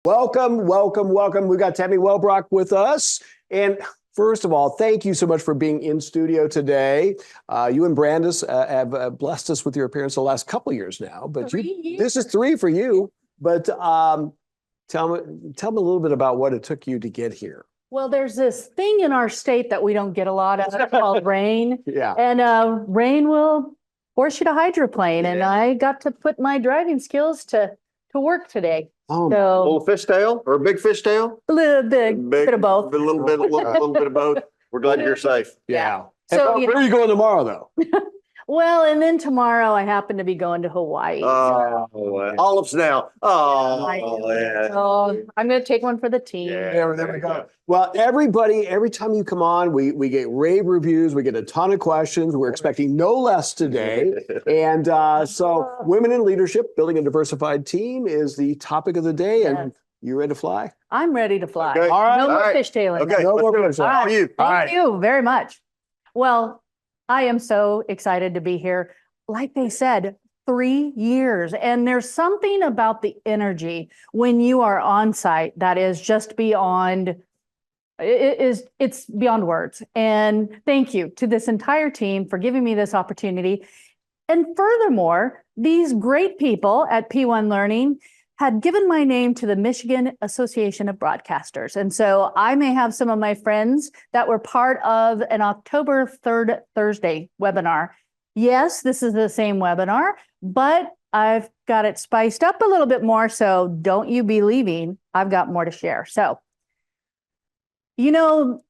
Welcome, welcome, welcome. We've got Tammy Wellbrock with us. And first of all, thank you so much for being in studio today. You and Brandis have blessed us with your appearance the last couple of years now. But this is 3 for you. But tell me a little bit about what it took you to get here. Well, there's this thing in our state that we don't get a lot of called rain. Yeah. And rain will force you to hydroplane. And I got to put my driving skills to work today. Oh, A little fishtail or a big fishtail? A little bit of both. A little bit of both. We're glad you're safe. yeah. So, Where are you going tomorrow, though? Well, and then tomorrow I happen to be going to Hawaii. Olives now. Yeah. So I'm going to take one for the team. There we go. Well, everybody, every time you come on, we get rave reviews. We get a ton of questions. We're expecting no less today. And so women in leadership, building a diversified team is the topic of the day. And you ready to fly? I'm ready to fly. Okay. All right. No more fishtailing. Okay. No more fishtail. How are you? Thank you very much. Well, I am so excited to be here. Like they said, 3 years. And there's something about the energy when you are on site that is just beyond, it's beyond words. And thank you to this entire team for giving me this opportunity. And furthermore, these great people at P1 Learning had given my name to the Michigan Association of Broadcasters. And so I may have some of my friends that were part of an October 3rd Thursday webinar. Yes, this is the same webinar, but I've got it spiced up a little bit more. So don't you be leaving. I've got more to share. So, you know,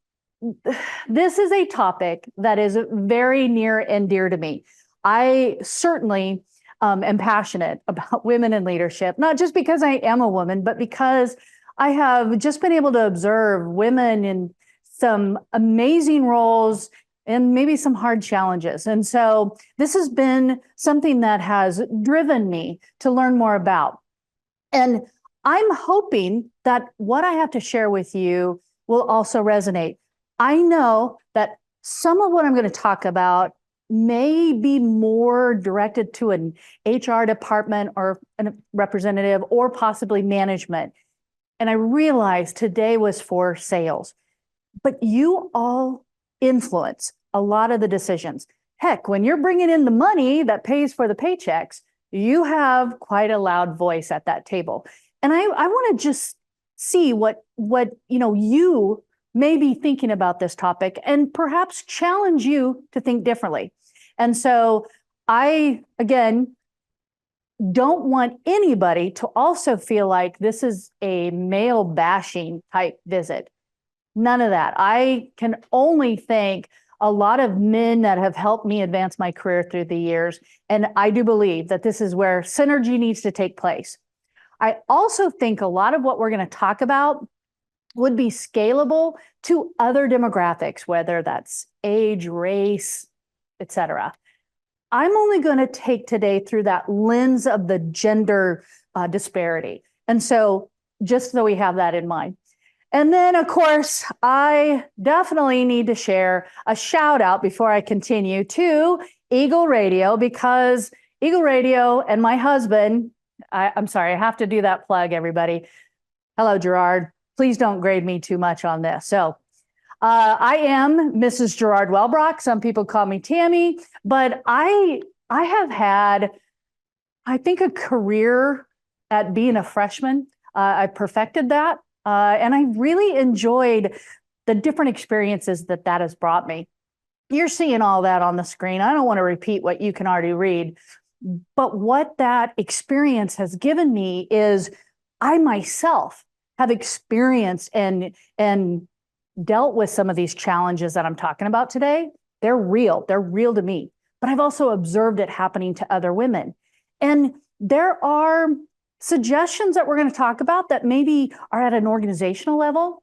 this is a topic that is very near and dear to me. I certainly am passionate about women in leadership, not just because I am a woman, but because I have just been able to observe women in some amazing roles and maybe some hard challenges. And so this has been something that has driven me to learn more about. And I'm hoping that what I have to share with you will also resonate. I know that some of what I'm going to talk about may be more directed to an HR department or a representative or possibly management. And I realized today was for sales, but you all influence a lot of the decisions. Heck, when you're bringing in the money that pays for the paychecks, you have quite a loud voice at that table. And I want to just see what you may be thinking about this topic and perhaps challenge you to think differently. And so I, again, don't want anybody to also feel like this is a male bashing type visit. None of that. I can only thank a lot of men that have helped me advance my career through the years. And I do believe that this is where synergy needs to take place. I also think a lot of what we're going to talk about would be scalable to other demographics, whether that's age, race, etc. I'm only going to take today through that lens of the gender disparity. And so just so we have that in mind. And then, of course, I definitely need to share a shout out before I continue to Eagle Radio, because Eagle Radio and my husband, I'm sorry, I have to do that plug, everybody. Hello, Gerard. Please don't grade me too much on this. So I am Mrs. Gerard Wellbrock. Some people call me Tammy, but I have had, I think, a career at being a freshman. I perfected that. And I really enjoyed the different experiences that has brought me. You're seeing all that on the screen. I don't want to repeat what you can already read, but what that experience has given me is I myself have experienced and dealt with some of these challenges that I'm talking about today. They're real. They're real to me. But I've also observed it happening to other women. And there are suggestions that we're going to talk about that maybe are at an organizational level.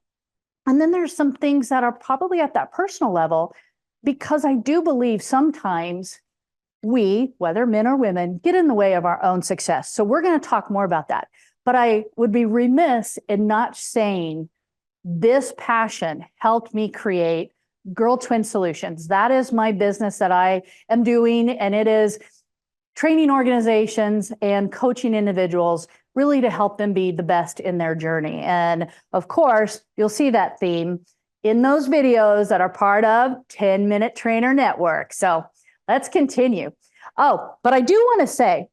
And then there's some things that are probably at that personal level, because I do believe sometimes we, whether men or women, get in the way of our own success. So we're going to talk more about that. But I would be remiss in not saying this passion helped me create Girl Twin Solutions. That is my business that I am doing, and it is training organizations and coaching individuals really to help them be the best in their journey. And of course, you'll see that theme in those videos that are part of 10-Minute Trainer Network. So let's continue. Oh, but I do want to say,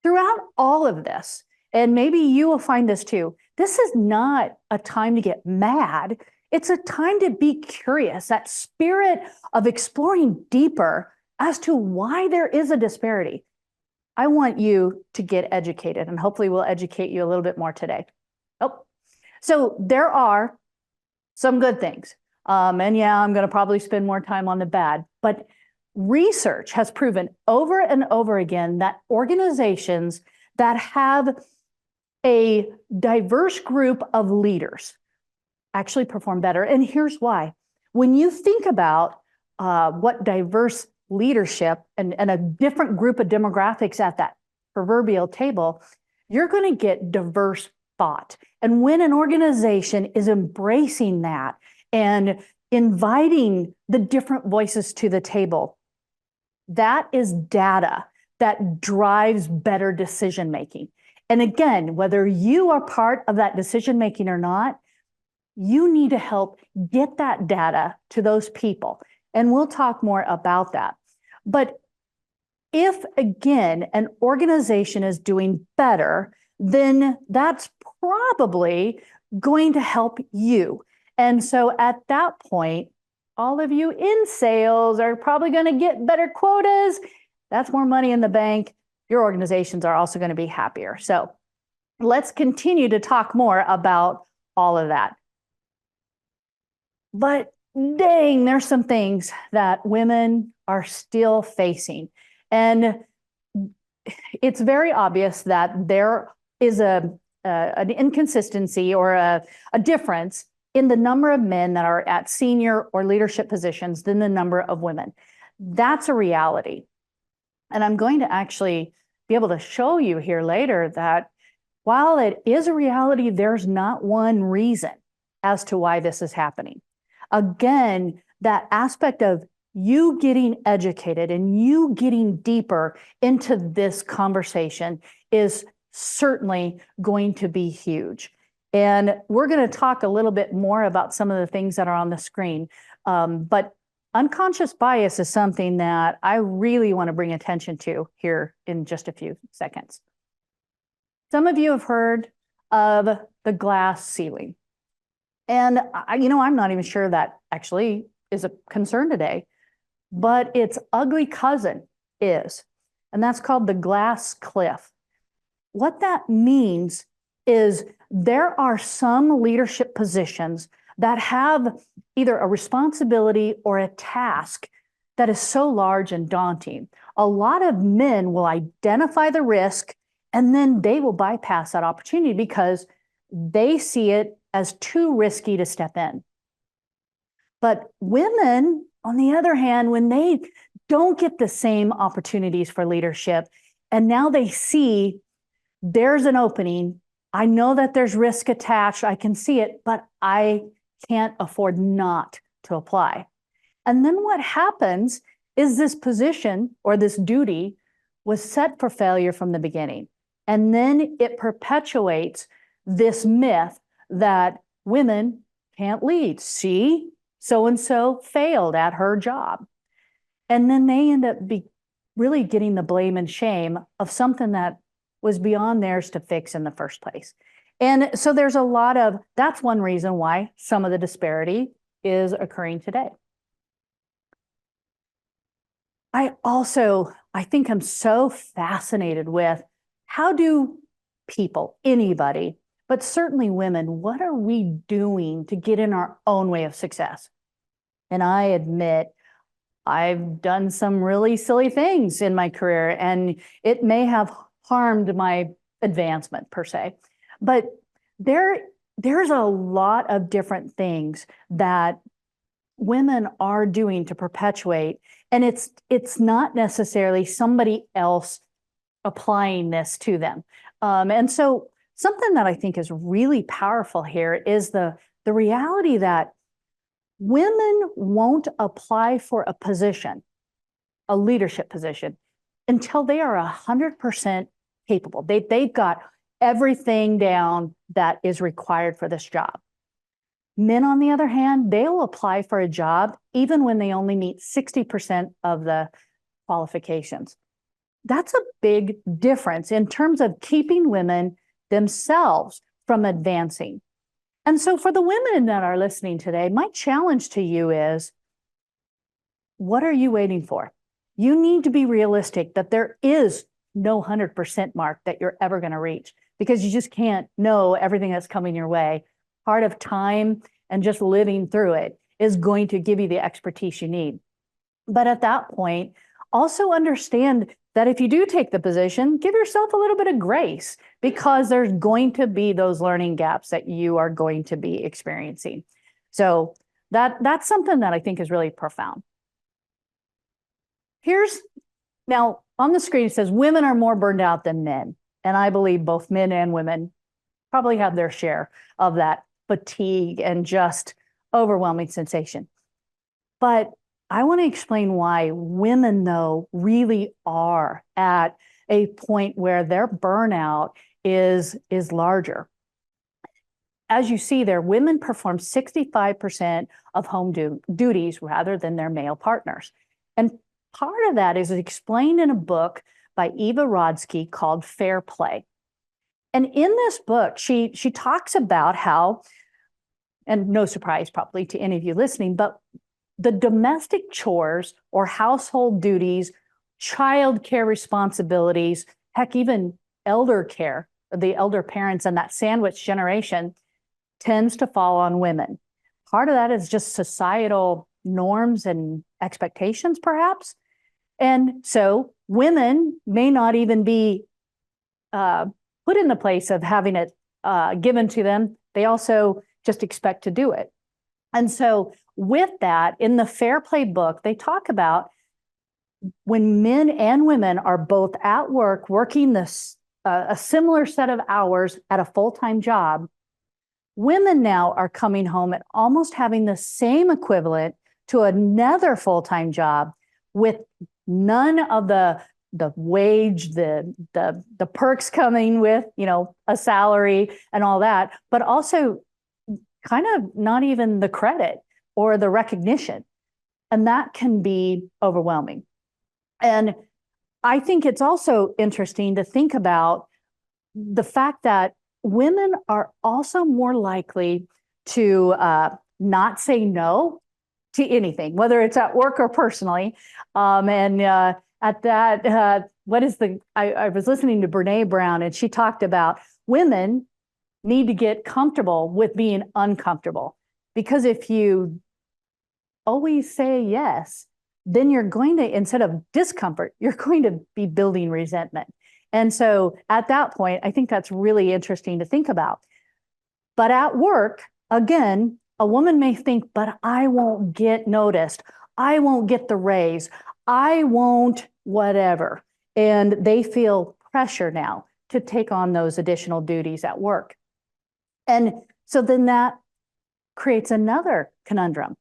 throughout all of this, and maybe you will find this too, this is not a time to get mad. It's a time to be curious, that spirit of exploring deeper as to why there is a disparity. I want you to get educated, and hopefully we'll educate you a little bit more today. Oh, so there are some good things. And yeah, I'm going to probably spend more time on the bad, but research has proven over and over again that organizations that have a diverse group of leaders actually perform better. And here's why. When you think about what diverse leadership and a different group of demographics at that proverbial table, you're going to get diverse thought. And when an organization is embracing that and inviting the different voices to the table, that is data that drives better decision making. And again, whether you are part of that decision making or not, you need to help get that data to those people. And we'll talk more about that. But if, again, an organization is doing better, then that's probably going to help you. And so at that point, all of you in sales are probably going to get better quotas. That's more money in the bank. Your organizations are also going to be happier. So let's continue to talk more about all of that. But dang, there's some things that women are still facing. And it's very obvious that there is an inconsistency or a difference in the number of men that are at senior or leadership positions than the number of women. That's a reality. And I'm going to actually be able to show you here later that while it is a reality, there's not one reason as to why this is happening. Again, that aspect of you getting educated and you getting deeper into this conversation is certainly going to be huge. And we're going to talk a little bit more about some of the things that are on the screen. But unconscious bias is something that I really want to bring attention to here in just a few seconds. Some of you have heard of the glass ceiling. And I'm not even sure that actually is a concern today, but its ugly cousin is, and that's called the glass cliff. What that means is there are some leadership positions that have either a responsibility or a task that is so large and daunting. A lot of men will identify the risk and then they will bypass that opportunity because they see it as too risky to step in. But women, on the other hand, when they don't get the same opportunities for leadership, and now they see there's an opening, I know that there's risk attached, I can see it, but I can't afford not to apply. And then what happens is this position or this duty was set for failure from the beginning. And then it perpetuates this myth that women can't lead. See, so-and-so failed at her job. And then they end up really getting the blame and shame of something that was beyond theirs to fix in the first place. And so there's a lot of, that's one reason why some of the disparity is occurring today. I think I'm so fascinated with how do people, anybody, but certainly women, what are we doing to get in our own way of success? And I admit, I've done some really silly things in my career, and it may have harmed my advancement per se. But there's a lot of different things that women are doing to perpetuate, and it's not necessarily somebody else applying this to them. And so something that I think is really powerful here is the reality that women won't apply for a position, a leadership position, until they are 100% capable. They've got everything down that is required for this job. Men, on the other hand, they will apply for a job even when they only meet 60% of the qualifications. That's a big difference in terms of keeping women themselves from advancing. And so for the women that are listening today, my challenge to you is, what are you waiting for? You need to be realistic that there is no 100% mark that you're ever going to reach, because you just can't know everything that's coming your way. Part of time and just living through it is going to give you the expertise you need. But at that point, also understand that if you do take the position, give yourself a little bit of grace, because there's going to be those learning gaps that you are going to be experiencing. So that's something that I think is really profound. Now on the screen, it says women are more burned out than men. And I believe both men and women probably have their share of that fatigue and just overwhelming sensation. But I want to explain why women, though, really are at a point where their burnout is larger. As you see there, women perform 65% of home duties rather than their male partners. And part of that is explained in a book by Eva Rodsky called Fair Play. And in this book, she talks about how, and no surprise probably to any of you listening, but the domestic chores or household duties, child care responsibilities, heck, even elder care, the elder parents and that sandwich generation tends to fall on women. Part of that is just societal norms and expectations, perhaps. And so women may not even be put in the place of having it given to them. They also just expect to do it. And so with that, in the Fair Play book, they talk about when men and women are both at work, working a similar set of hours at a full-time job, women now are coming home and almost having the same equivalent to another full-time job with none of the wage, the perks coming with, a salary and all that, but also kind of not even the credit or the recognition. And that can be overwhelming. And I think it's also interesting to think about the fact that women are also more likely to not say no to anything, whether it's at work or personally. At that, I was listening to Brene Brown, and she talked about women need to get comfortable with being uncomfortable. Because if you always say yes, then you're going to, instead of discomfort, you're going to be building resentment. And so at that point, I think that's really interesting to think about. But at work, again, a woman may think, but I won't get noticed. I won't get the raise. I won't whatever. And they feel pressure now to take on those additional duties at work. And so then that creates another conundrum.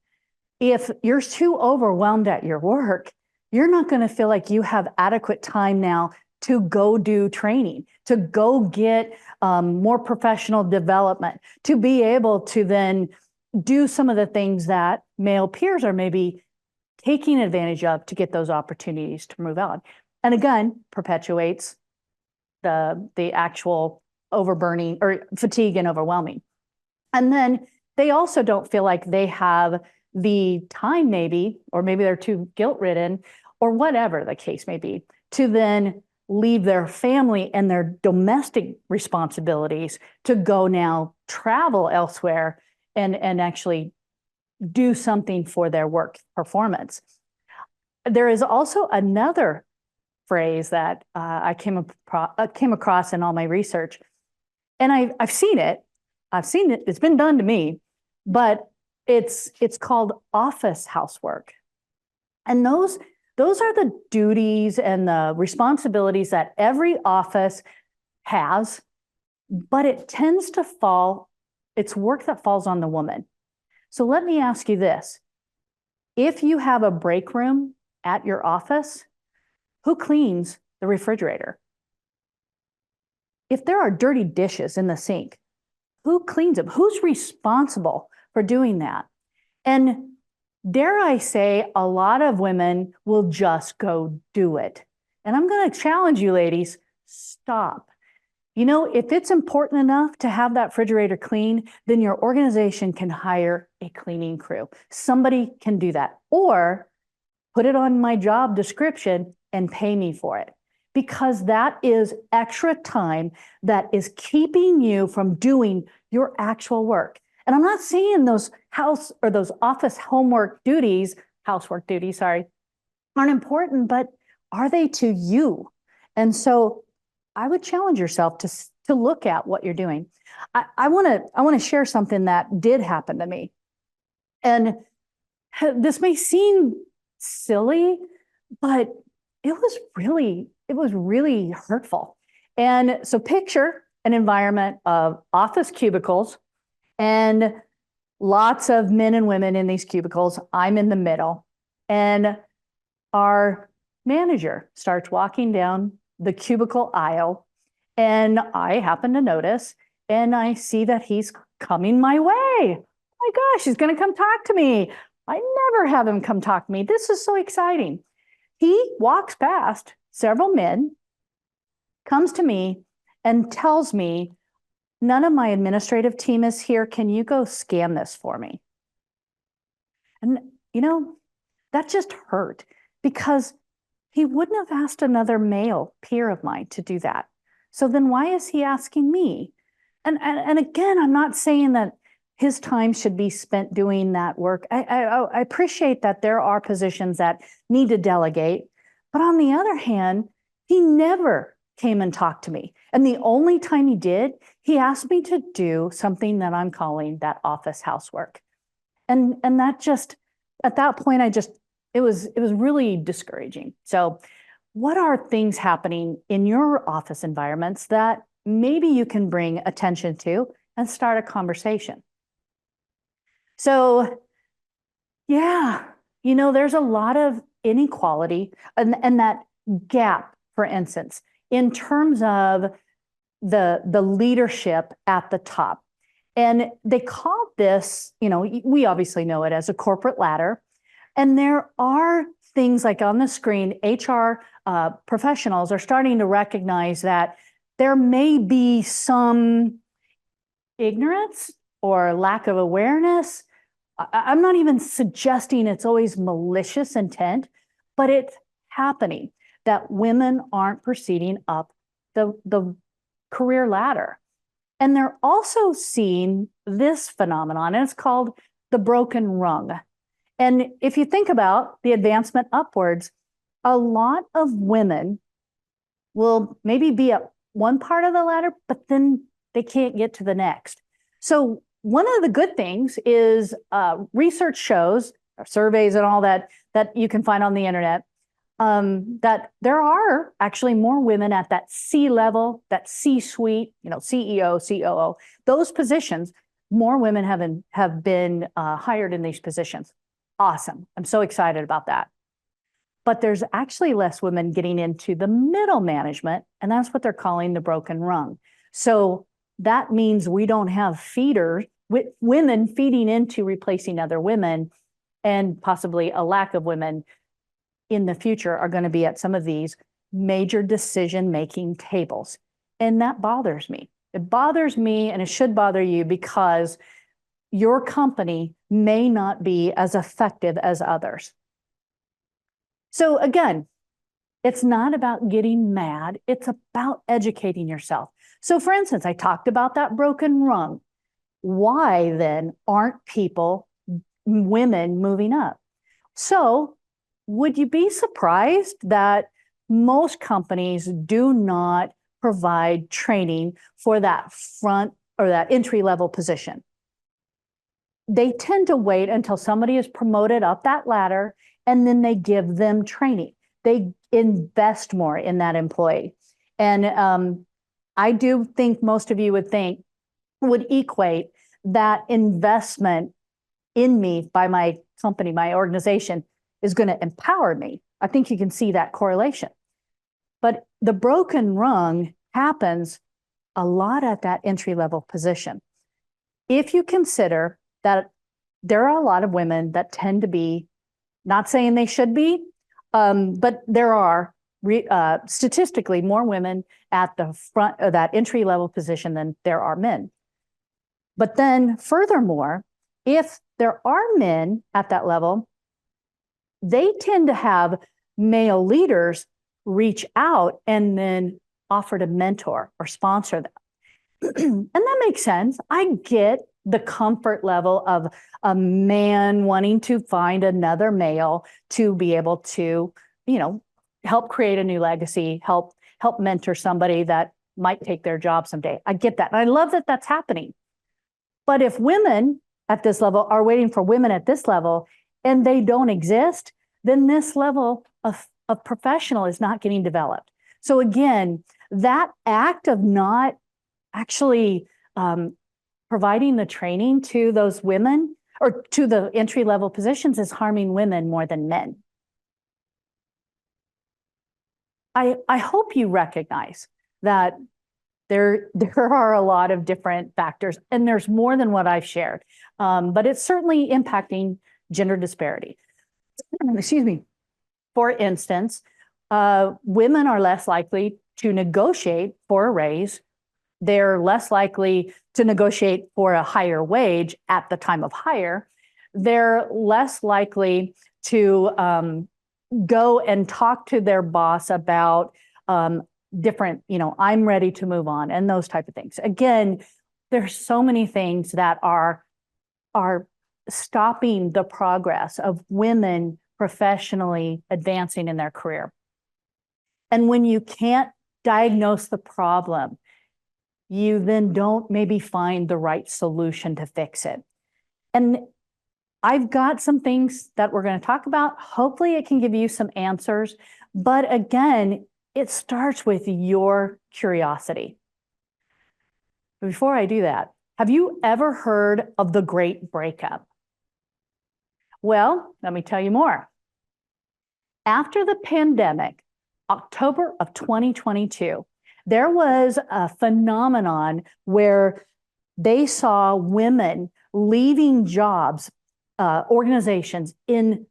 If you're too overwhelmed at your work, you're not going to feel like you have adequate time now to go do training, to go get more professional development, to be able to then do some of the things that male peers are maybe taking advantage of to get those opportunities to move on. And again, perpetuates the actual overburning or fatigue and overwhelming. And then they also don't feel like they have the time maybe, or maybe they're too guilt-ridden, or whatever the case may be, to then leave their family and their domestic responsibilities to go now travel elsewhere and actually do something for their work performance. There is also another phrase that I came across in all my research, and I've seen it. It's been done to me, but it's called office housework. And those are the duties and the responsibilities that every office has, but it tends to it's work that falls on the woman. So let me ask you this. If you have a break room at your office, who cleans the refrigerator? if there are dirty dishes in the sink, who cleans them? Who's responsible for doing that? And dare I say, a lot of women will just go do it. And I'm going to challenge you, ladies, stop. You know, if it's important enough to have that refrigerator clean, then your organization can hire a cleaning crew. Somebody can do that. Or put it on my job description and pay me for it. Because that is extra time that is keeping you from doing your actual work. And I'm not saying those house or those office housework duties, aren't important, but are they to you? And so I would challenge yourself to look at what you're doing. I want to share something that did happen to me. And this may seem silly, but it was really hurtful. And so picture an environment of office cubicles and lots of men and women in these cubicles. I'm in the middle. And our manager starts walking down the cubicle aisle. And I happen to notice, and I see that he's coming my way. Oh my gosh, he's going to come talk to me. I never have him come talk to me. This is so exciting. He walks past several men, comes to me, and tells me, none of my administrative team is here. Can you go scan this for me? And, you know, that just hurt because he wouldn't have asked another male peer of mine to do that. So then why is he asking me? And again, I'm not saying that his time should be spent doing that work. I appreciate that there are positions that need to delegate, but on the other hand, he never came and talked to me. And the only time he did, he asked me to do something that I'm calling that office housework. And that just, at that point, it was really discouraging. So what are things happening in your office environments that maybe you can bring attention to and start a conversation? So yeah, you know, there's a lot of inequality and that gap, for instance, in terms of the leadership at the top. And they call this, you know, we obviously know it as a corporate ladder. And there are things like on the screen, HR professionals are starting to recognize that there may be some ignorance or lack of awareness. I'm not even suggesting it's always malicious intent, but it's happening that women aren't proceeding up the career ladder. And they're also seeing this phenomenon, and it's called the broken rung. And if you think about the advancement upwards, a lot of women will maybe be at one part of the ladder, but then they can't get to the next. So one of the good things is research shows, or surveys and all that you can find on the internet, that there are actually more women at that C level, that C-suite, you know, CEO, COO, those positions, more women have been hired in these positions. Awesome. I'm so excited about that. But there's actually less women getting into the middle management, and that's what they're calling the broken rung. So that means we don't have feeders, with women feeding into replacing other women, and possibly a lack of women in the future are going to be at some of these major decision-making tables. And that bothers me. It bothers me, and it should bother you, because your company may not be as effective as others. So again, it's not about getting mad. It's about educating yourself. So for instance, I talked about that broken rung. Why then aren't women moving up? So would you be surprised that most companies do not provide training for that front or that entry-level position? They tend to wait until somebody is promoted up that ladder, and then they give them training. They invest more in that employee. And I do think most of you would equate that investment in me by my company, my organization, is going to empower me. I think you can see that correlation. But the broken rung happens a lot at that entry-level position. If you consider that there are a lot of women that tend to be, not saying they should be, but there are statistically more women at the front of that entry-level position than there are men. But then furthermore, if there are men at that level, they tend to have male leaders reach out and then offer to mentor or sponsor them. And that makes sense. I get the comfort level of a man wanting to find another male to be able to, help create a new legacy, help mentor somebody that might take their job someday. I get that. And I love that that's happening. But if women at this level are waiting for women at this level and they don't exist, then this level of professional is not getting developed. So again, that act of not actually providing the training to those women or to the entry-level positions is harming women more than men. I hope you recognize that there are a lot of different factors, and there's more than what I've shared, but it's certainly impacting gender disparity. Excuse me. For instance, women are less likely to negotiate for a raise. They're less likely to negotiate for a higher wage at the time of hire. They're less likely to go and talk to their boss about different, I'm ready to move on and those type of things. Again, there's so many things that are stopping the progress of women professionally advancing in their career. And when you can't diagnose the problem, you then don't maybe find the right solution to fix it. And I've got some things that we're going to talk about. Hopefully it can give you some answers. But again, it starts with your curiosity. Before I do that, have you ever heard of the Great Breakup? Well, let me tell you more. After the pandemic, October of 2022, there was a phenomenon where they saw women leaving jobs, organizations in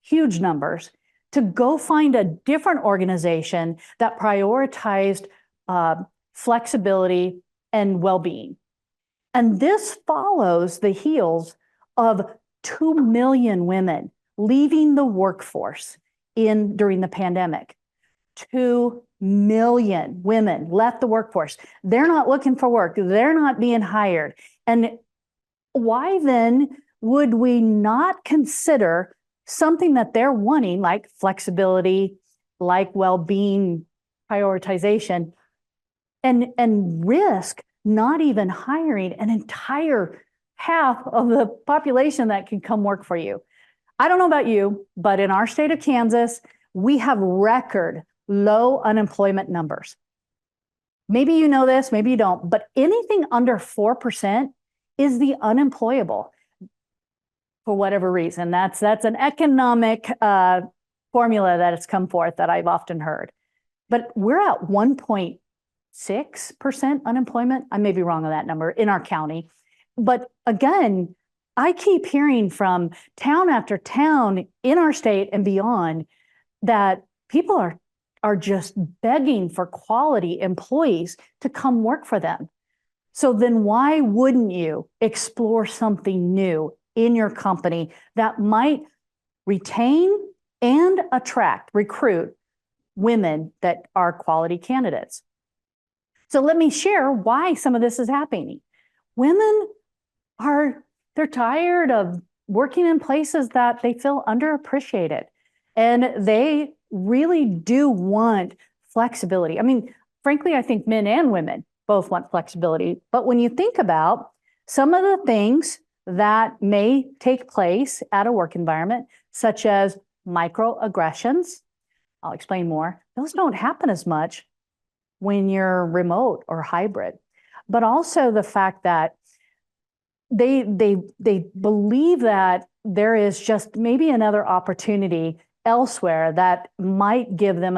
huge numbers to go find a different organization that prioritized flexibility and well-being. And this follows the heels of 2 million women leaving the workforce during the pandemic. 2 million women left the workforce. They're not looking for work. They're not being hired. And why then would we not consider something that they're wanting, like flexibility, like well-being prioritization, and risk not even hiring an entire half of the population that can come work for you? I don't know about you, but in our state of Kansas, we have record low unemployment numbers. Maybe you know this, maybe you don't, but anything under 4% is the unemployable for whatever reason. That's an economic formula that has come forth that I've often heard. But we're at 1.6% unemployment. I may be wrong on that number in our county. But again, I keep hearing from town after town in our state and beyond that people are just begging for quality employees to come work for them. So then why wouldn't you explore something new in your company that might retain and recruit women that are quality candidates? So let me share why some of this is happening. Women they're tired of working in places that they feel underappreciated, and they really do want flexibility. I mean, frankly, I think men and women both want flexibility. But when you think about some of the things that may take place at a work environment, such as microaggressions, I'll explain more. Those don't happen as much when you're remote or hybrid. But also the fact that they believe that there is just maybe another opportunity elsewhere that might give them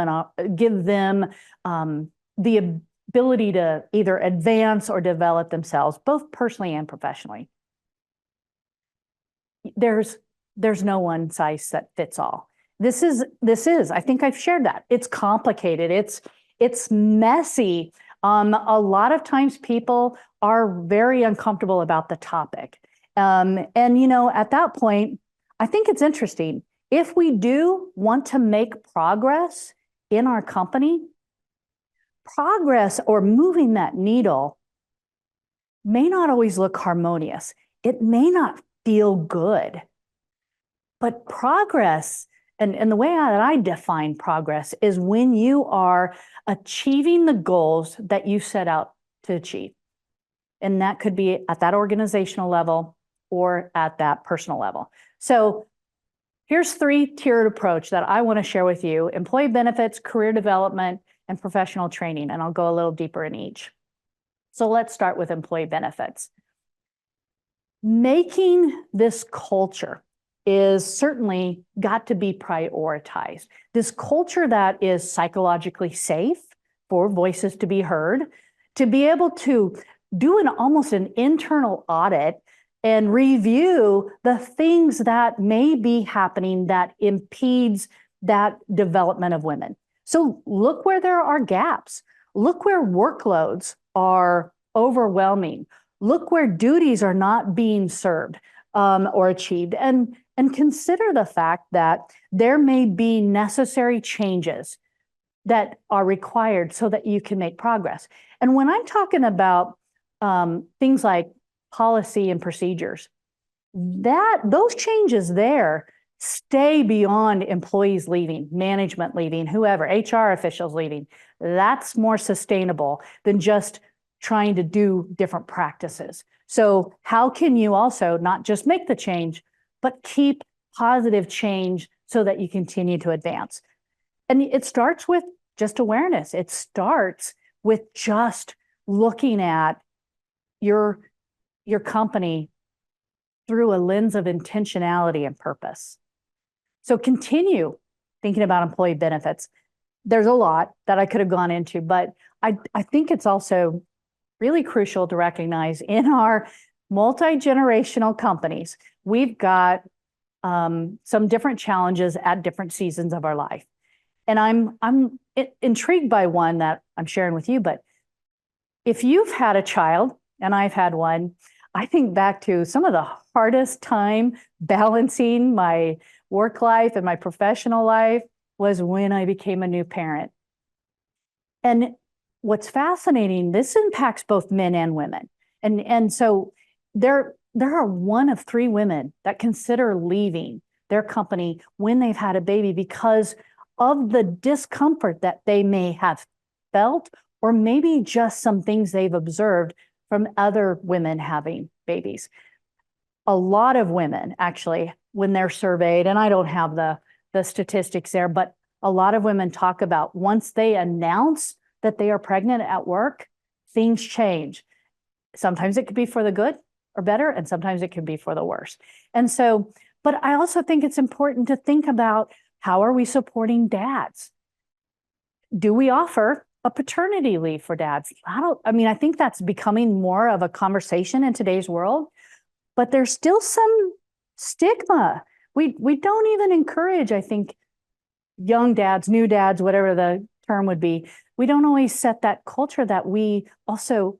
the ability to either advance or develop themselves, both personally and professionally. There's no one size that fits all. This is, I think I've shared that. It's complicated. It's messy. A lot of times people are very uncomfortable about the topic. And, at that point, I think it's interesting. If we do want to make progress in our company, progress or moving that needle may not always look harmonious. It may not feel good. But progress, and the way that I define progress is when you are achieving the goals that you set out to achieve. And that could be at that organizational level or at that personal level. So here's 3-tiered approach that I want to share with you: employee benefits, career development, and professional training. And I'll go a little deeper in each. So let's start with employee benefits. Making this culture is certainly got to be prioritized. This culture that is psychologically safe for voices to be heard, to be able to do almost an internal audit and review the things that may be happening that impedes that development of women. So look where there are gaps. Look where workloads are overwhelming. Look where duties are not being served or achieved. And consider the fact that there may be necessary changes that are required so that you can make progress. And when I'm talking about things like policy and procedures, those changes there stay beyond employees leaving, management leaving, whoever, HR officials leaving. That's more sustainable than just trying to do different practices. So how can you also not just make the change, but keep positive change so that you continue to advance? And it starts with just awareness. It starts with just looking at your company through a lens of intentionality and purpose. So continue thinking about employee benefits. There's a lot that I could have gone into, but I think it's also really crucial to recognize in our multi-generational companies, we've got some different challenges at different seasons of our life. And I'm intrigued by one that I'm sharing with you, but if you've had a child, and I've had one, I think back to some of the hardest time balancing my work life and my professional life was when I became a new parent. And what's fascinating, this impacts both men and women. And so there are 1 of 3 women that consider leaving their company when they've had a baby because of the discomfort that they may have felt, or maybe just some things they've observed from other women having babies. A lot of women, actually, when they're surveyed, and I don't have the statistics there, but a lot of women talk about once they announce that they are pregnant at work, things change. Sometimes it could be for the good or better, and sometimes it can be for the worse. And so, but I also think it's important to think about, how are we supporting dads? Do we offer a paternity leave for dads? I think that's becoming more of a conversation in today's world, but there's still some stigma. We don't even encourage, I think, young dads, new dads, whatever the term would be. We don't always set that culture that we also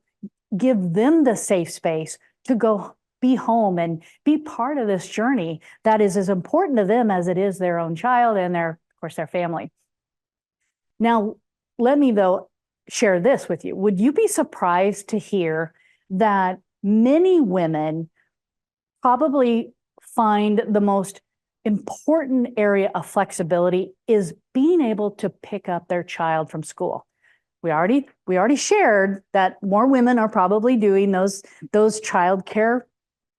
give them the safe space to go be home and be part of this journey that is as important to them as it is their own child and of course, their family. Now, let me, though, share this with you. Would you be surprised to hear that many women probably find the most important area of flexibility is being able to pick up their child from school? We already shared that more women are probably doing those childcare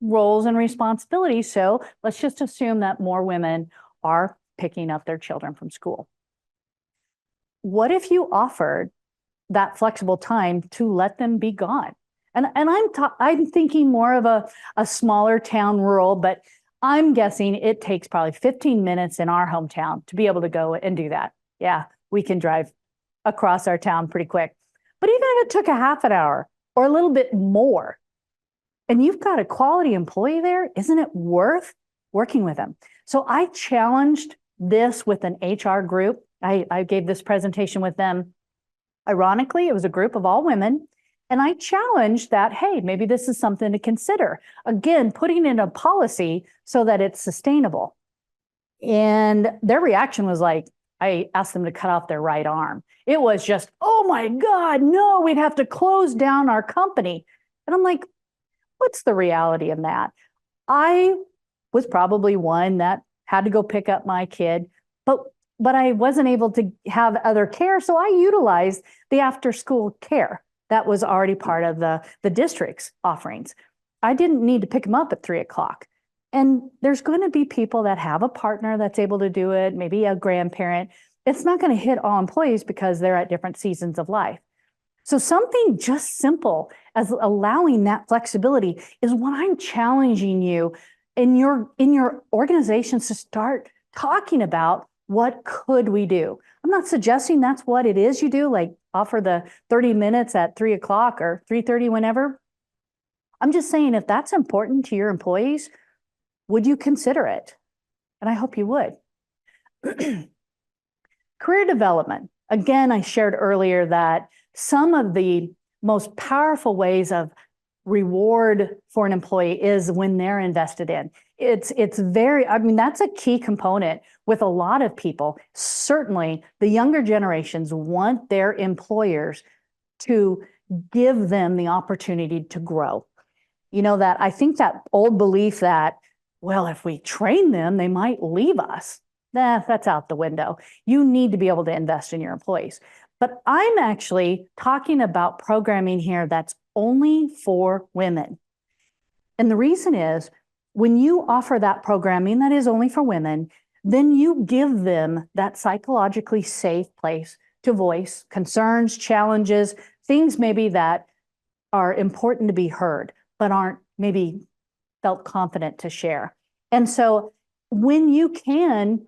roles and responsibilities. So let's just assume that more women are picking up their children from school. What if you offered that flexible time to let them be gone? And I'm thinking more of a smaller town, rural, but I'm guessing it takes probably 15 minutes in our hometown to be able to go and do that. Yeah, we can drive across our town pretty quick. But even if it took a half an hour or a little bit more, and you've got a quality employee there, isn't it worth working with them? So I challenged this with an HR group. I gave this presentation with them. Ironically, it was a group of all women. And I challenged that, hey, maybe this is something to consider. Again, putting in a policy so that it's sustainable. And their reaction was like, I asked them to cut off their right arm. It was just, oh my God, no, we'd have to close down our company. And I'm like, what's the reality in that? I was probably one that had to go pick up my kid, but I wasn't able to have other care. So I utilized the after school care that was already part of the district's offerings. I didn't need to pick them up at 3:00. And there's going to be people that have a partner that's able to do it, maybe a grandparent. It's not going to hit all employees because they're at different seasons of life. So something just simple as allowing that flexibility is what I'm challenging you in your organizations to start talking about. What could we do? I'm not suggesting that's what it is you do, like offer the 30 minutes at 3:00 or 3:30, whenever. I'm just saying, if that's important to your employees, would you consider it? And I hope you would. Career development. Again, I shared earlier that some of the most powerful ways of reward for an employee is when they're invested in. It's very, I mean, that's a key component with a lot of people. Certainly, the younger generations want their employers to give them the opportunity to grow. You know, that I think that old belief that, well, if we train them, they might leave us. That's out the window. You need to be able to invest in your employees. But I'm actually talking about programming here that's only for women. And the reason is, when you offer that programming that is only for women, then you give them that psychologically safe place to voice concerns, challenges, things maybe that are important to be heard, but aren't maybe felt confident to share. And so when you can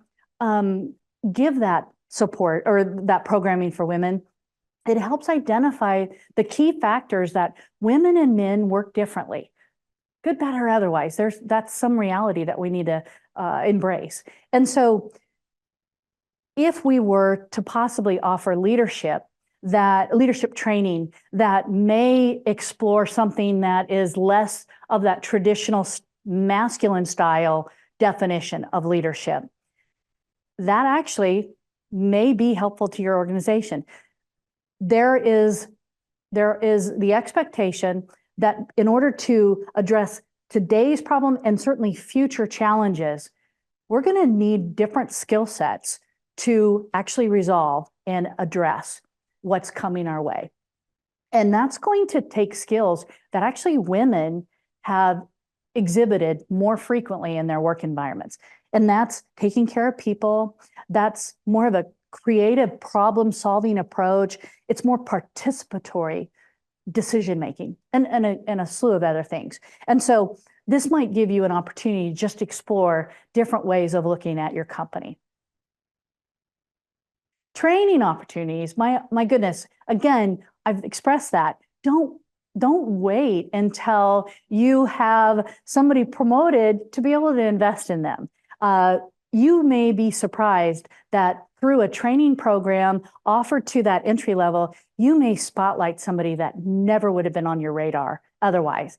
give that support or that programming for women, it helps identify the key factors that women and men work differently, good, bad, or otherwise. That's some reality that we need to embrace. And so if we were to possibly offer leadership training that may explore something that is less of that traditional masculine style definition of leadership, that actually may be helpful to your organization. There is the expectation that in order to address today's problem and certainly future challenges, we're going to need different skill sets to actually resolve and address what's coming our way. And that's going to take skills that actually women have exhibited more frequently in their work environments. And that's taking care of people. That's more of a creative problem-solving approach. It's more participatory decision-making and a slew of other things. And so this might give you an opportunity to just explore different ways of looking at your company. Training opportunities, my goodness, again, I've expressed that. Don't wait until you have somebody promoted to be able to invest in them. You may be surprised that through a training program offered to that entry level, you may spotlight somebody that never would have been on your radar otherwise.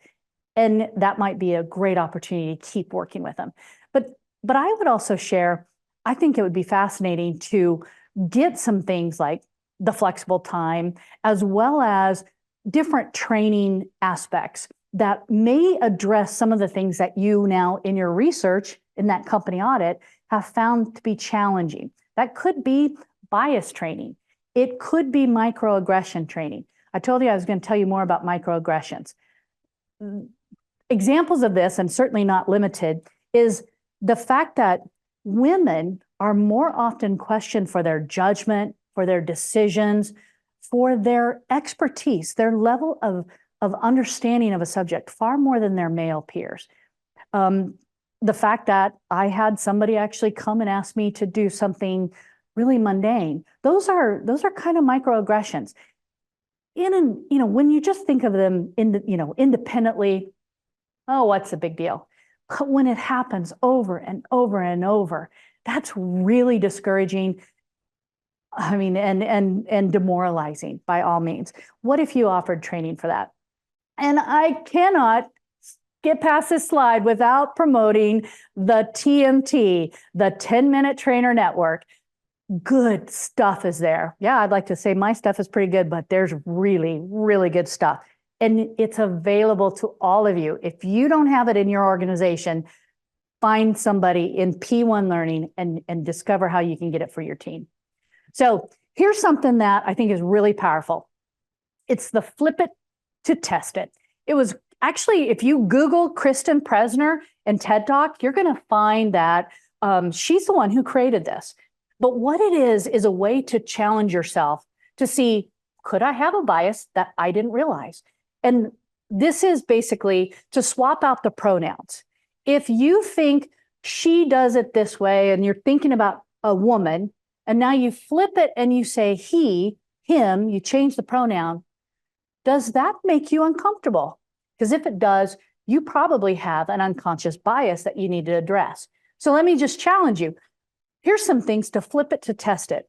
And that might be a great opportunity to keep working with them. But I would also share, I think it would be fascinating to get some things like the flexible time, as well as different training aspects that may address some of the things that you now in your research in that company audit have found to be challenging. That could be bias training. It could be microaggression training. I told you I was going to tell you more about microaggressions. Examples of this, and certainly not limited, is the fact that women are more often questioned for their judgment, for their decisions, for their expertise, their level of understanding of a subject, far more than their male peers. The fact that I had somebody actually come and ask me to do something really mundane, those are kind of microaggressions. when you just think of them independently, oh, what's the big deal? But when it happens over and over and over, that's really discouraging. I mean, and demoralizing by all means. What if you offered training for that? And I cannot get past this slide without promoting the TMT, the 10-Minute Trainer Network. Good stuff is there. Yeah, I'd like to say my stuff is pretty good, but there's really, really good stuff. And it's available to all of you. If you don't have it in your organization, find somebody in P1 Learning and discover how you can get it for your team. So here's something that I think is really powerful. It's the flip it to test it. It was actually, if you Google Kristen Presner and TED Talk, you're going to find that she's the one who created this. But what it is a way to challenge yourself to see, could I have a bias that I didn't realize? And this is basically to swap out the pronouns. If you think she does it this way and you're thinking about a woman, and now you flip it and you say he, him, you change the pronoun, does that make you uncomfortable? Because if it does, you probably have an unconscious bias that you need to address. So let me just challenge you. Here's some things to flip it to test it.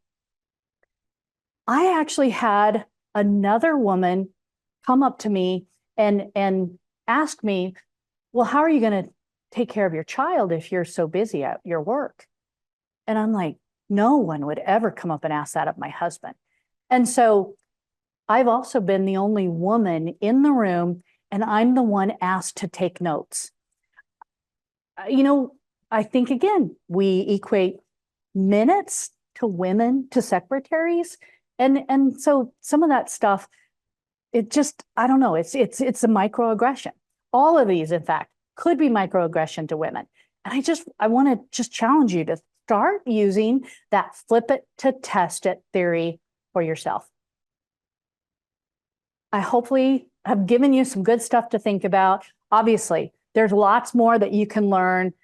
I actually had another woman come up to me and ask me, well, how are you going to take care of your child if you're so busy at your work? And I'm like, no one would ever come up and ask that of my husband. And so I've also been the only woman in the room, and I'm the one asked to take notes. I think, again, we equate minutes to women, to secretaries. And so some of that stuff, it just, I don't know, it's a microaggression. All of these, in fact, could be microaggression to women. And I want to just challenge you to start using that flip it to test it theory for yourself. I hopefully have given you some good stuff to think about. Obviously, there's lots more that you can learn.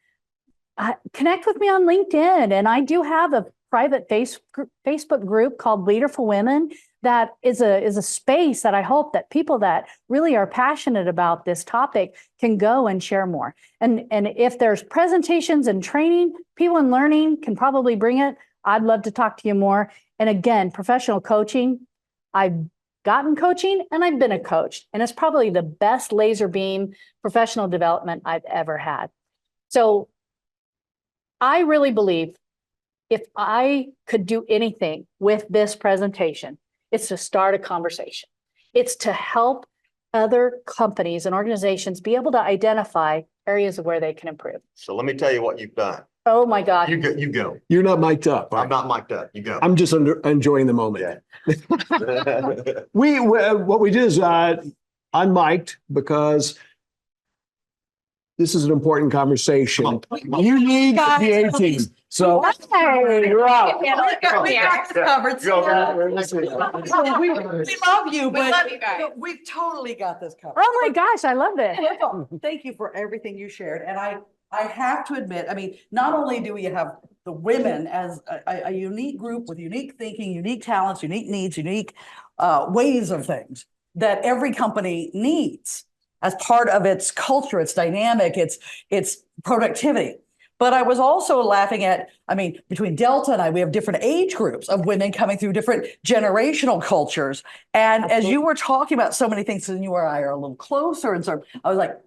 Connect with me on LinkedIn. And I do have a private Facebook group called Leader for Women that is a space that I hope that people that really are passionate about this topic can go and share more. And if there's presentations and training, P1 Learning can probably bring it. I'd love to talk to you more. And again, professional coaching, I've gotten coaching and I've been a coach. And it's probably the best laser beam professional development I've ever had. So I really believe if I could do anything with this presentation, it's to start a conversation. It's to help other companies and organizations be able to identify areas of where they can improve. So let me tell you what you've done. Oh my God. You go. You're not mic'd up. I'm not mic'd up. You go. I'm just enjoying the moment. Yeah. What we did is unmiked because this is an important conversation. You need the A team. So Hey, you're out. We got this covered. We love you, but love you guys. we've totally got this covered. Oh my gosh, I love this. Thank you for everything you shared. And I have to admit, I mean, not only do we have the women as a unique group with unique thinking, unique talents, unique needs, unique ways of things that every company needs as part of its culture, its dynamic, its productivity. But I was also laughing at, I mean, between Delta and I, we have different age groups of women coming through different generational cultures. And as you were talking about so many things, and you and I are a little closer, and so I was like,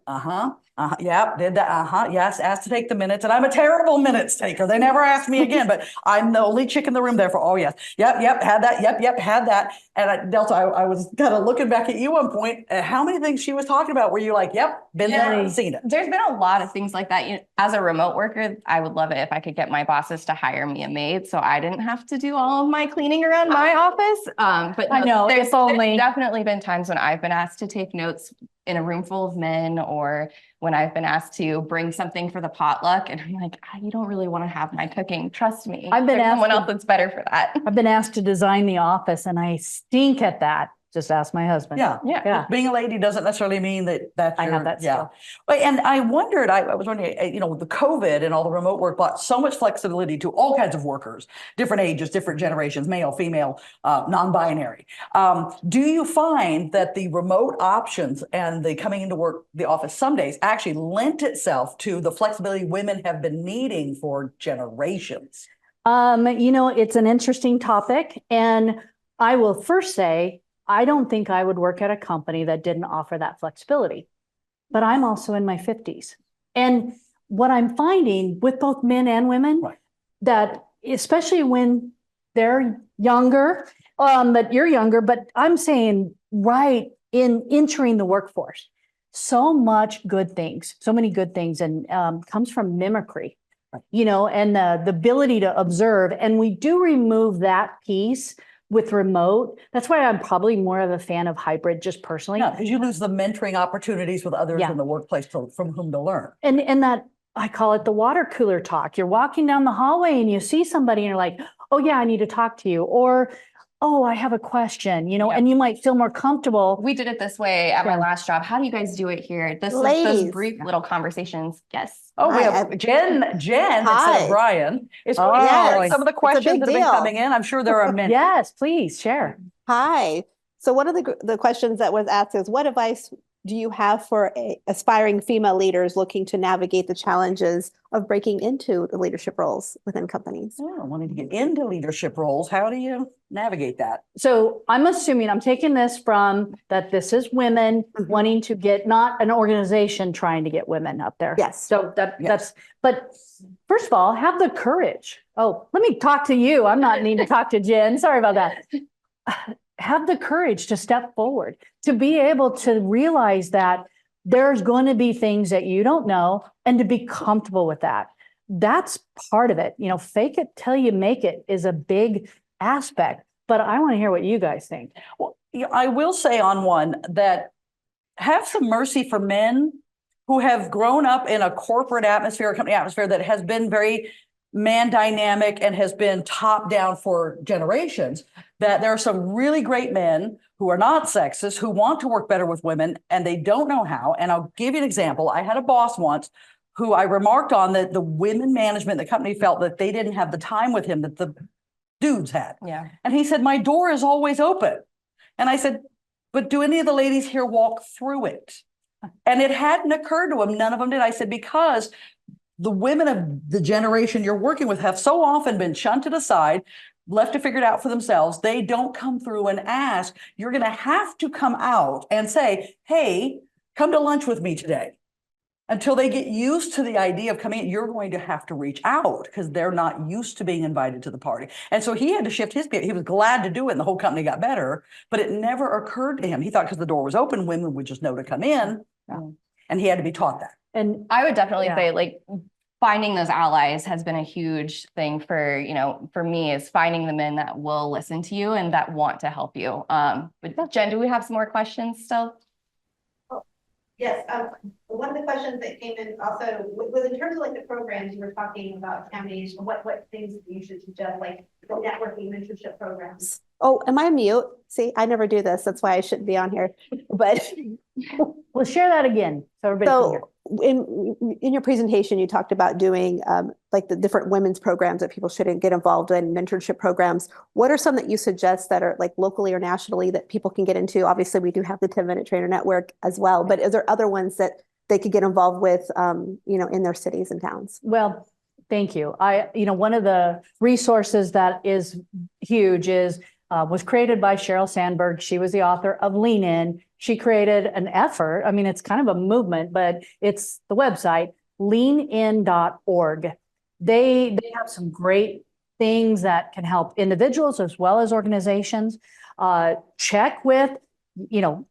yeah, did that, yes, asked to take the minutes. And I'm a terrible minutes taker. They never asked me again, but I'm the only chick in the room there for, oh yes, yep, had that, yep, had that. And Delta, I was kind of looking back at you one point, how many things she was talking about were you like, yep, been there and seen it? There's been a lot of things like that. As a remote worker, I would love it if I could get my bosses to hire me a maid so I didn't have to do all of my cleaning around my office. But I know, there's only definitely been times when I've been asked to take notes in a room full of men, or when I've been asked to bring something for the potluck, and I'm like, you don't really want to have my cooking. Trust me. I've been There's asked someone else that's better for that. I've been asked to design the office and I stink at that. Just ask my husband. Yeah. Yeah. Being a lady doesn't necessarily mean that I have that yeah. skill. But, and I wondered, I was wondering, the COVID and all the remote work brought so much flexibility to all kinds of workers, different ages, different generations, male, female, non-binary. Do you find that the remote options and the coming into work, the office some days actually lent itself to the flexibility women have been needing for generations? It's an interesting topic. And I will first say, I don't think I would work at a company that didn't offer that flexibility. But I'm also in my 50s. And what I'm finding with both men and women, Right. that especially when they're younger, that you're younger, but I'm saying right in entering the workforce, so much good things, so many good things, and comes from mimicry, and the ability to observe. And we do remove that piece with remote. That's why I'm probably more of a fan of hybrid, just personally. Yeah, because you lose the mentoring opportunities with others in the workplace from whom to learn. And that, I call it the water cooler talk. You're walking down the hallway and you see somebody and you're like, oh yeah, I need to talk to you. Or, oh, I have a question, and you might feel more comfortable. We did it this way at my last job. How do you guys do it here? Those Ladies. brief little conversations. Yes. Oh, we Hi, have Jen instead Hi. of Brian. Yes. Some of the questions big that have been deal. coming in. I'm sure there are many. Yes, please share. Hi. So one of the questions that was asked is, what advice do you have for aspiring female leaders looking to navigate the challenges of breaking into the leadership roles within companies? Oh, wanting to get into leadership roles. How do you navigate that? So I'm assuming, I'm taking this from that this is women wanting to get, not an organization trying to get women up there. Yes. So that's, but first of all, have the courage. Oh, let me talk to you. I'm not needing to talk to Jen. Sorry about that. Have the courage to step forward, to be able to realize that there's going to be things that you don't know, and to be comfortable with that. That's part of it. Fake it till you make it is a big aspect, but I want to hear what you guys think. Well, I will say on one that have some mercy for men who have grown up in a corporate atmosphere, a company atmosphere that has been very man dynamic and has been top down for generations, that there are some really great men who are not sexist, who want to work better with women, and they don't know how. And I'll give you an example. I had a boss once who I remarked on that the women management in the company felt that they didn't have the time with him that the dudes had. Yeah. And he said, my door is always open. And I said, but do any of the ladies here walk through it? And it hadn't occurred to him. None of them did. I said, because the women of the generation you're working with have so often been shunted aside, left to figure it out for themselves. They don't come through and ask. You're going to have to come out and say, hey, come to lunch with me today. Until they get used to the idea of coming in, you're going to have to reach out because they're not used to being invited to the party. And so he had to shift his behavior. He was glad to do it and the whole company got better, but it never occurred to him. He thought because the door was open, women would just know to come in. And he had to be taught that. And I would definitely say finding those allies has been a huge thing for me, is finding the men that will listen to you and that want to help you. But Jen, do we have some more questions still? Yes, one of the questions that came in also was in terms of the programs you were talking about, Tammy, what things you should suggest, like the networking mentorship programs. Oh, am I mute? See, I never do this. That's why I shouldn't be on here. But well, share that again so everybody can hear. In your presentation, you talked about doing the different women's programs that people should get involved in, mentorship programs. What are some that you suggest that are locally or nationally that people can get into? Obviously, we do have the 10-Minute Trainer Network as well, but is there other ones that they could get involved with, in their cities and towns? Well, thank you. One of the resources that is huge was created by Sheryl Sandberg. She was the author of Lean In. She created an effort. I mean, it's kind of a movement, but it's the website, leanin.org. They have some great things that can help individuals as well as organizations. Check with,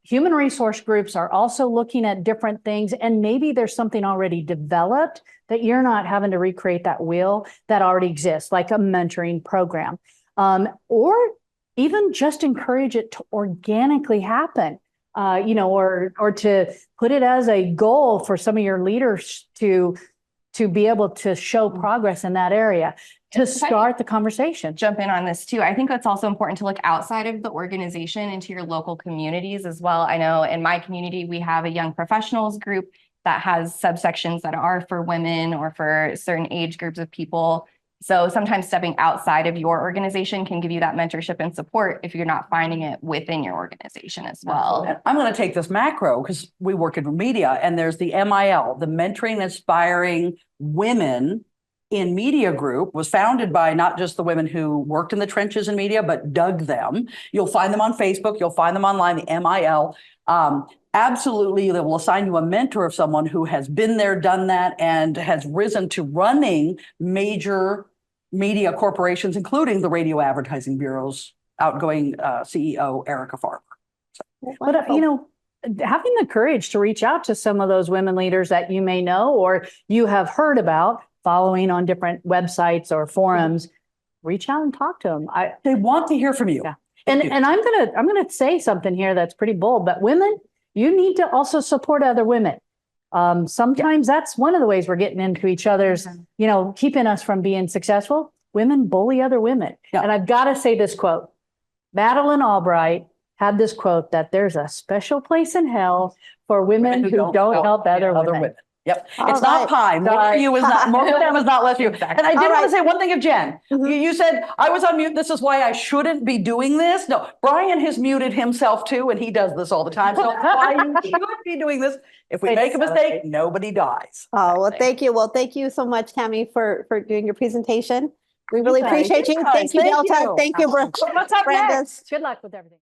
human resource groups are also looking at different things, and maybe there's something already developed that you're not having to recreate that wheel that already exists, like a mentoring program, or even just encourage it to organically happen, or to put it as a goal for some of your leaders to to be able to show progress in that area, to If I could start the conversation. jump in on this too. I think it's also important to look outside of the organization into your local communities as well. I know in my community, we have a young professionals group that has subsections that are for women or for certain age groups of people. So sometimes stepping outside of your organization can give you that mentorship and support if you're not finding it within your organization as well. And I'm going to take this macro because we work in media, and there's the MIL, the Mentoring Inspiring Women in Media group, was founded by not just the women who worked in the trenches in media, but dug them. You'll find them on Facebook. You'll find them online, the MIL. Absolutely, they will assign you a mentor of someone who has been there, done that, and has risen to running major media corporations, including the Radio Advertising Bureau's outgoing CEO, Erica Farber. But, having the courage to reach out to some of those women leaders that you may know or you have heard about following on different websites or forums, reach out and talk to them. They want to hear from you. Yeah. And I'm gonna say something here that's pretty bold, but women, you need to also support other women. Sometimes that's one of the ways we're getting into each other's, keeping us from being successful. Women bully other women. Yeah. And I've got to say this quote. Madeleine Albright had this quote that there's a special place in hell for women who don't help other women. Yep. All It's not pie. More Sorry. for you is not, more for them is not less for you. Exactly. And I did All want to right. say one thing of Jen. You said, I was on mute. This is why I shouldn't be doing this. No, Brian has muted himself too, and he does this all the time. So it's why you should be doing this. If we make a mistake, nobody dies. Oh, well, thank you. Well, thank you so much, Tammy, for doing your presentation. We really guys. appreciate you. Guys, Thank you, thank Delta. you. Thank you, What's up Brandon. next? Good luck with everything.